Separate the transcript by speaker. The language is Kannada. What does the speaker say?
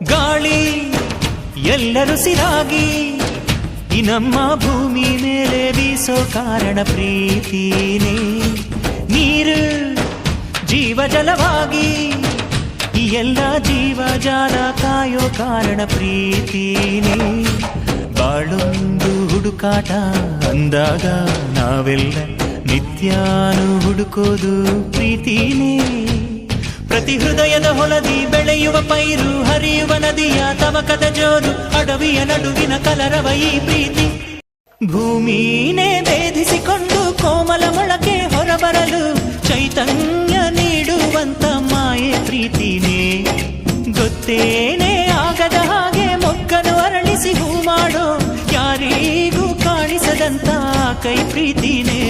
Speaker 1: ಗಾಳಿ ಎಲ್ಲರೂ ಸಿರಾಗಿ ಈ ನಮ್ಮ ಭೂಮಿ ಮೇಲೆ ಬೀಸೋ ಕಾರಣ ಪ್ರೀತಿನೇ. ನೀರು ಜೀವ ಜಲವಾಗಿ ಈ ಎಲ್ಲ ಜೀವ ಜಾಲ ಕಾಯೋ ಕಾರಣ ಪ್ರೀತಿನೇ. ಬಾಳೊಂದು ಹುಡುಕಾಟ ಅಂದಾಗ ನಾವೆಲ್ಲ ನಿತ್ಯಾನು ಹುಡುಕೋದು ಪ್ರೀತಿನೇ. ಪ್ರತಿ ಹೃದಯದ ಹೊಲದಿ ಬೆಳೆಯುವ ಪೈರು, ಹರಿಯುವ ನದಿಯ ತವಕದ ಜೋರು, ಅಡವಿಯ ನಡುವಿನ ಕಲರವ ಈ ಪ್ರೀತಿ. ಭೂಮಿನೇ ಭೇದಿಸಿಕೊಂಡು ಕೋಮಲ ಮೊಳಕೆ ಹೊರಬರಲು ಚೈತನ್ಯ ನೀಡುವಂತ ಮಾಯೆ ಪ್ರೀತಿನೇ. ಗೊತ್ತೇನೆ ಆಗದ ಹಾಗೆ ಮೊಗ್ಗನು ಅರಳಿಸಿ ಹೂ ಮಾಡೋ ಯಾರಿಗೂ ಕಾಣಿಸದಂತ ಕೈ ಪ್ರೀತಿನೇ.